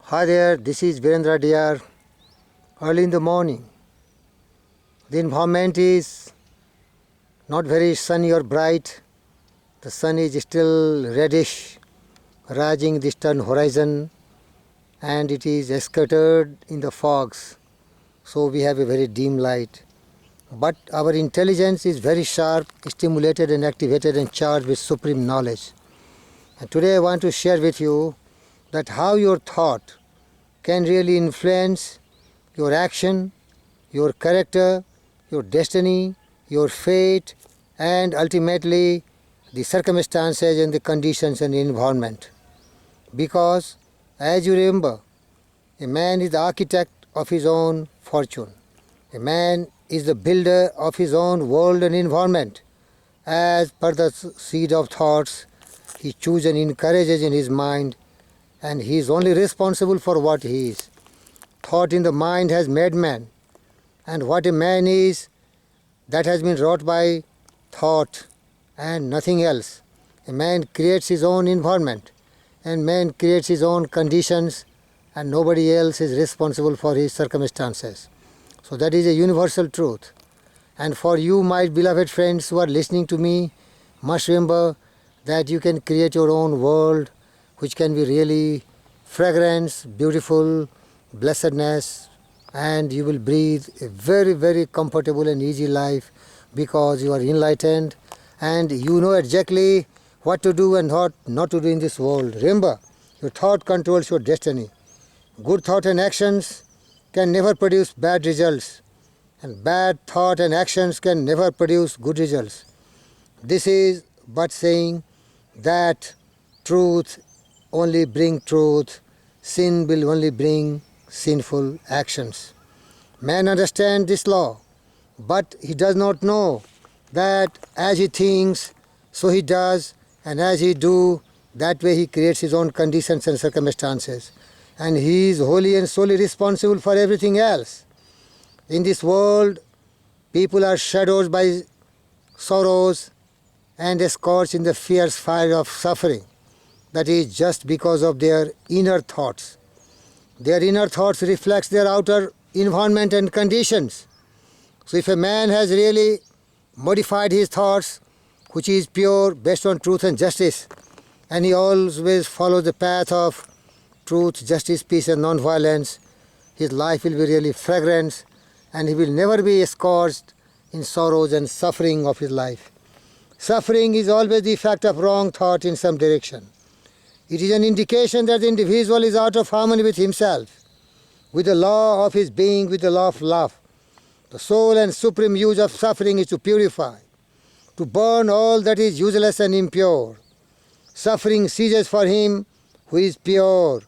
Hi there, this is Virendra Diyar. Early in the morning, the environment is not very sunny or bright. The sun is still reddish, rising the distant horizon, and it is scattered in the fogs. So we have a very dim light. But our intelligence is very sharp, stimulated and activated and charged with supreme knowledge. And today I want to share with you that how your thought can really influence your action, your character, your destiny, your fate, and ultimately the circumstances and the conditions and the environment. Because, as you remember, a man is the architect of his own fortune. A man is the builder of his own world and environment. As per the seed of thoughts, he chooses and encourages in his mind, and he is only responsible for what he is. Thought in the mind has made man, and what a man is, that has been wrought by thought and nothing else. A man creates his own environment, and man creates his own conditions, and nobody else is responsible for his circumstances. So that is a universal truth. And for you, my beloved friends who are listening to me, must remember that you can create your own world, which can be really fragrance, beautiful, blessedness, and you will breathe a very, very comfortable and easy life because you are enlightened and you know exactly what to do and what not to do in this world. Remember, your thought controls your destiny. Good thought and actions can never produce bad results, and bad thought and actions can never produce good results. This is but saying that truth only bring truth, sin will only bring sinful actions. Man understands this law, but he does not know that as he thinks, so he does, and as he do, that way he creates his own conditions and circumstances. And he is wholly and solely responsible for everything else. In this world, people are shadowed by sorrows and scorched in the fierce fire of suffering. That is just because of their inner thoughts. Their inner thoughts reflects their outer environment and conditions. So if a man has really modified his thoughts, which is pure, based on truth and justice, and he always follows the path of truth, justice, peace and non-violence, his life will be really fragrant and he will never be scorched in sorrows and suffering of his life. Suffering is always the effect of wrong thought in some direction. It is an indication that the individual is out of harmony with himself, with the law of his being, with the law of love. The sole and supreme use of suffering is to purify, to burn all that is useless and impure. Suffering ceases for him who is pure,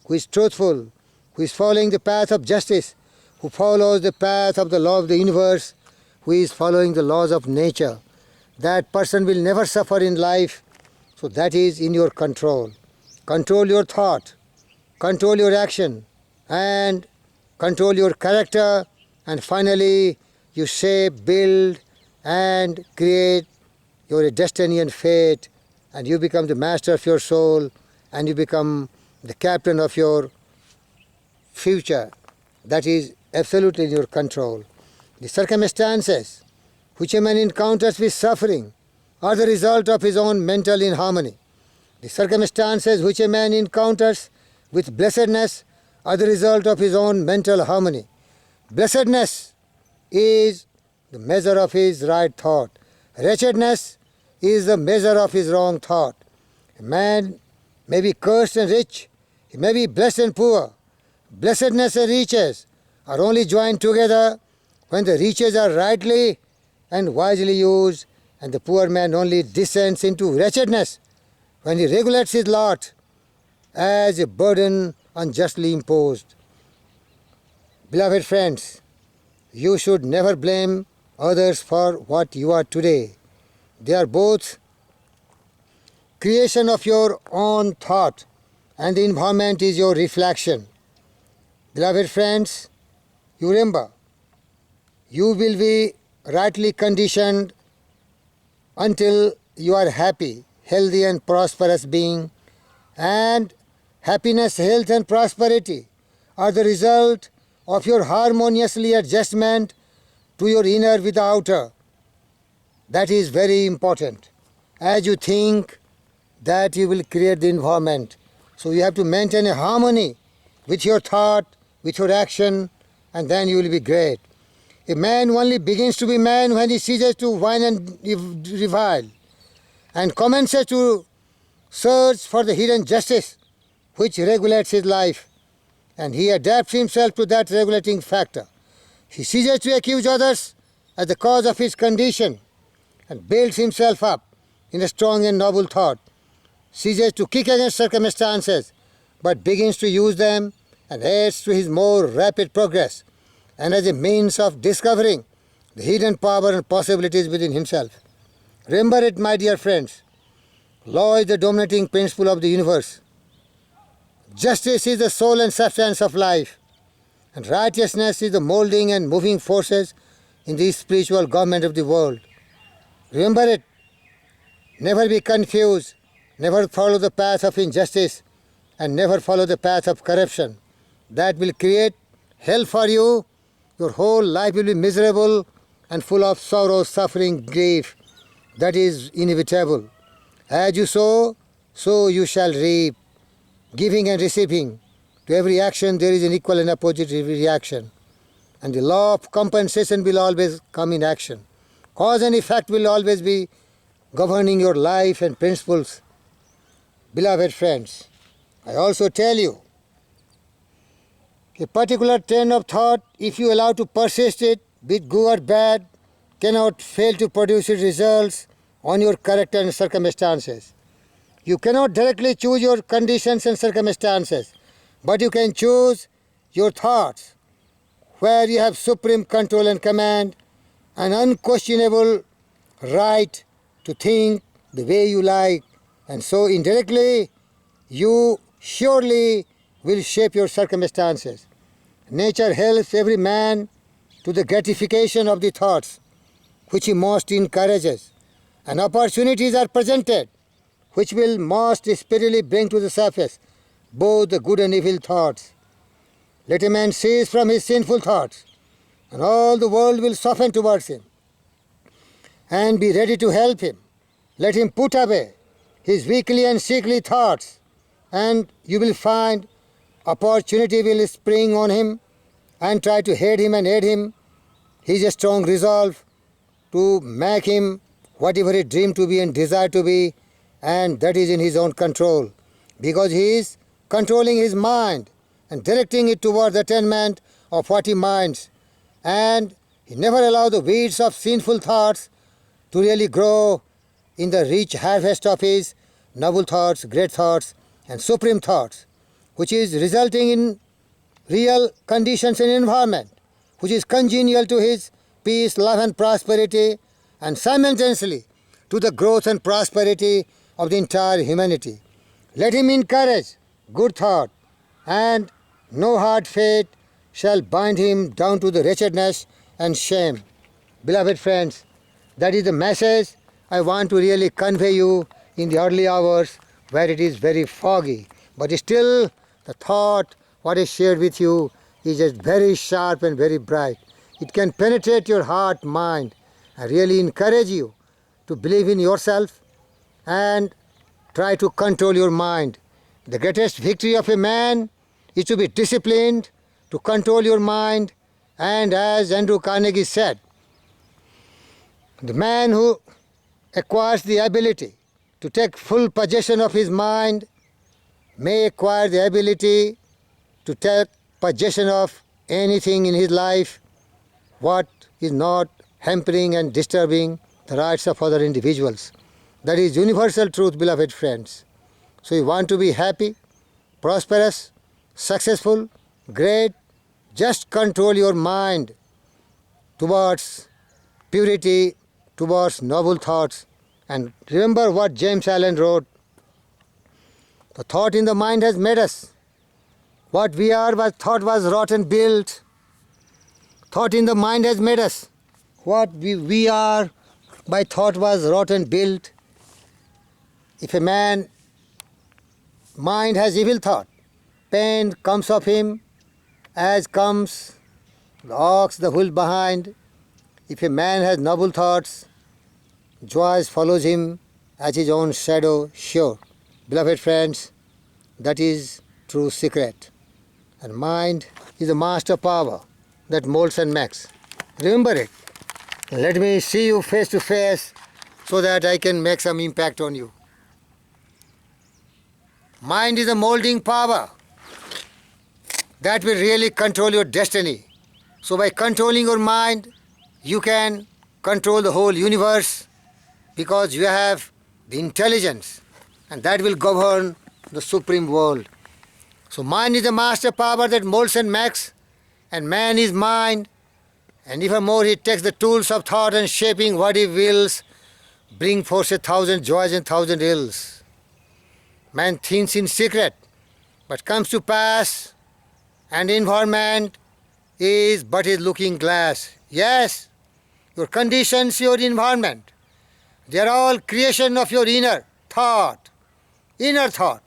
who is truthful, who is following the path of justice, who follows the path of the law of the universe, who is following the laws of nature. That person will never suffer in life, so that is in your control. Control your thought, control your action, and control your character, and finally you shape, build, and create your destiny and fate, and you become the master of your soul, and you become the captain of your future. That is absolutely in your control. The circumstances which a man encounters with suffering are the result of his own mental inharmony. The circumstances which a man encounters with blessedness are the result of his own mental harmony. Blessedness is the measure of his right thought. Wretchedness is the measure of his wrong thought. A man may be cursed and rich, he may be blessed and poor. Blessedness and riches are only joined together when the riches are rightly and wisely used, and the poor man only descends into wretchedness when he regulates his lot as a burden unjustly imposed. Beloved friends, you should never blame others for what you are today. They are both creation of your own thought, and the environment is your reflection. Beloved friends, you remember, you will be rightly conditioned until you are happy, healthy and prosperous being, and happiness, health and prosperity are the result of your harmoniously adjustment to your inner with the outer. That is very important. As you think, that you will create the environment. So you have to maintain a harmony with your thought, with your action, and then you will be great. A man only begins to be man when he ceases to whine and revile, and commences to search for the hidden justice which regulates his life, and he adapts himself to that regulating factor. He ceases to accuse others as the cause of his condition and builds himself up in a strong and noble thought, ceases to kick against circumstances, but begins to use them and aids to his more rapid progress, and as a means of discovering the hidden power and possibilities within himself. Remember it, my dear friends. Law is the dominating principle of the universe. Justice is the soul and substance of life, and righteousness is the molding and moving forces in the spiritual government of the world. Remember it. Never be confused. Never follow the path of injustice, and never follow the path of corruption. That will create hell for you. Your whole life will be miserable and full of sorrow, suffering, grief. That is inevitable. As you sow, so you shall reap. Giving and receiving. To every action there is an equal and opposite reaction. And the law of compensation will always come in action. Cause and effect will always be governing your life and principles. Beloved friends, I also tell you, a particular train of thought, if you allow to persist it, be it good or bad, cannot fail to produce its results on your character and circumstances. You cannot directly choose your conditions and circumstances, but you can choose your thoughts, where you have supreme control and command, an unquestionable right to think the way you like, and so indirectly you surely will shape your circumstances. Nature helps every man to the gratification of the thoughts which he most encourages, and opportunities are presented which will most speedily bring to the surface both the good and evil thoughts. Let a man cease from his sinful thoughts, and all the world will soften towards him and be ready to help him. Let him put away his weakly and sickly thoughts, and you will find opportunity will spring on him, and try to head him and aid him. He is a strong resolve to make him whatever he dreamed to be and desired to be, and that is in his own control, because he is controlling his mind and directing it toward the attainment of what he minds, and he never allows the weeds of sinful thoughts to really grow in the rich harvest of his noble thoughts, great thoughts, and supreme thoughts, which is resulting in real conditions and environment, which is congenial to his peace, love, and prosperity, and simultaneously to the growth and prosperity of the entire humanity. Let him encourage good thought, and no hard fate shall bind him down to the wretchedness and shame. Beloved friends, that is the message I want to really convey you in the early hours where it is very foggy. But still, the thought, what is shared with you, is just very sharp and very bright. It can penetrate your heart, mind, and really encourage you to believe in yourself and try to control your mind. The greatest victory of a man is to be disciplined, to control your mind, and as Andrew Carnegie said, the man who acquires the ability to take full possession of his mind may acquire the ability to take possession of anything in his life what is not hampering and disturbing the rights of other individuals. That is universal truth, beloved friends. So you want to be happy, prosperous, successful, great, just control your mind towards purity, towards noble thoughts. And remember what James Allen wrote, the thought in the mind has made us. What we are was thought was wrought and built. Thought in the mind has made us. What we are by thought was wrought and built. If a man mind has evil thought, pain comes of him, as comes the ox, the wool behind. If a man has noble thoughts, joy follows him as his own shadow sure. Beloved friends, that is true secret. And mind is the master power that molds and makes. Remember it. Let me see you face to face so that I can make some impact on you. Mind is a molding power that will really control your destiny. So by controlling your mind, you can control the whole universe because you have the intelligence and that will govern the supreme world. So mind is the master power that molds and makes, and man is mind, and even more he takes the tools of thought and shaping what he wills, bring forth 1,000 joys and 1,000 ills. Man thinks in secret, but comes to pass, and environment is but his looking glass. Yes, your conditions, your environment, they are all creation of your inner thought. Inner thought.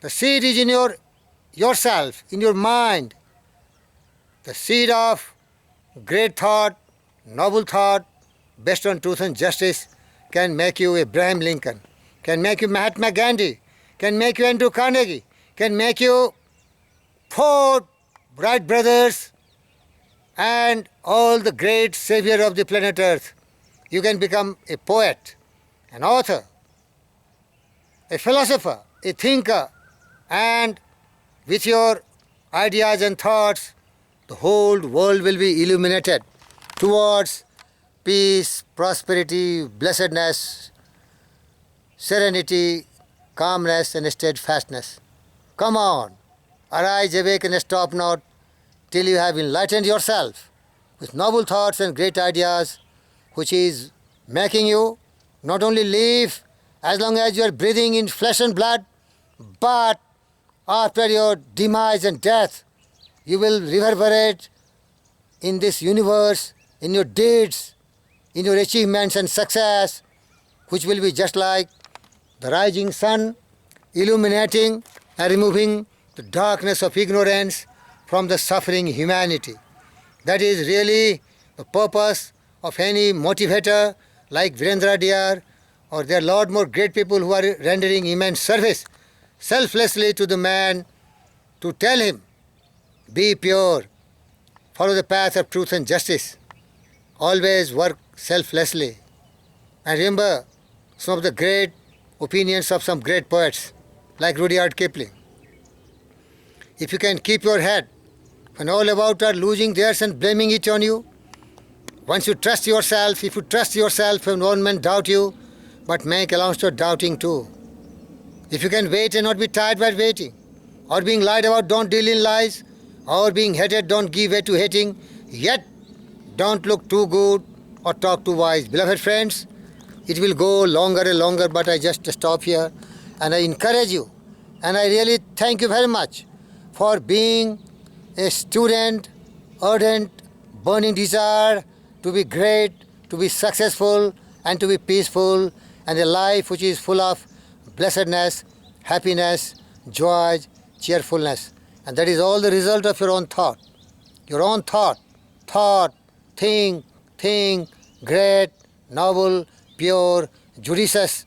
The seed is in yourself, in your mind. The seed of great thought, noble thought, based on truth and justice can make you Abraham Lincoln, can make you Mahatma Gandhi, can make you Andrew Carnegie, can make you Ford, Wright brothers, and all the great savior of the planet Earth. You can become a poet, an author, a philosopher, a thinker, and with your ideas and thoughts, the whole world will be illuminated towards peace, prosperity, blessedness, serenity, calmness, and steadfastness. Come on, arise, awake, and stop not till you have enlightened yourself with noble thoughts and great ideas, which is making you not only live as long as you are breathing in flesh and blood, but after your demise and death, you will reverberate in this universe, in your deeds, in your achievements and success, which will be just like the rising sun, illuminating and removing the darkness of ignorance from the suffering humanity. That is really the purpose of any motivator like Virendra Diyar, or there are a lot more great people who are rendering immense service selflessly to the man, to tell him, be pure, follow the path of truth and justice, always work selflessly. And remember some of the great opinions of some great poets like Rudyard Kipling. If you can keep your head when all about are losing theirs and blaming it on you, once you trust yourself, if you trust yourself and one man doubt you, but make allowance for doubting too. If you can wait and not be tired by waiting, or being lied about, don't deal in lies, or being hated, don't give way to hating, yet don't look too good or talk too wise. Beloved friends, it will go longer and longer, but I just stop here and I encourage you, and I really thank you very much for being a student, ardent, burning desire to be great, to be successful, and to be peaceful, and a life which is full of blessedness, happiness, joy, cheerfulness. And that is all the result of your own thought. Your own thought, think, great, noble, pure, judicious,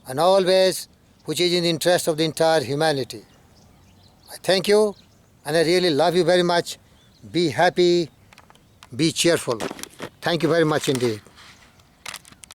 and always which is in the interest of the entire humanity. I thank you, and I really love you very much. Be happy, be cheerful. Thank you very much indeed.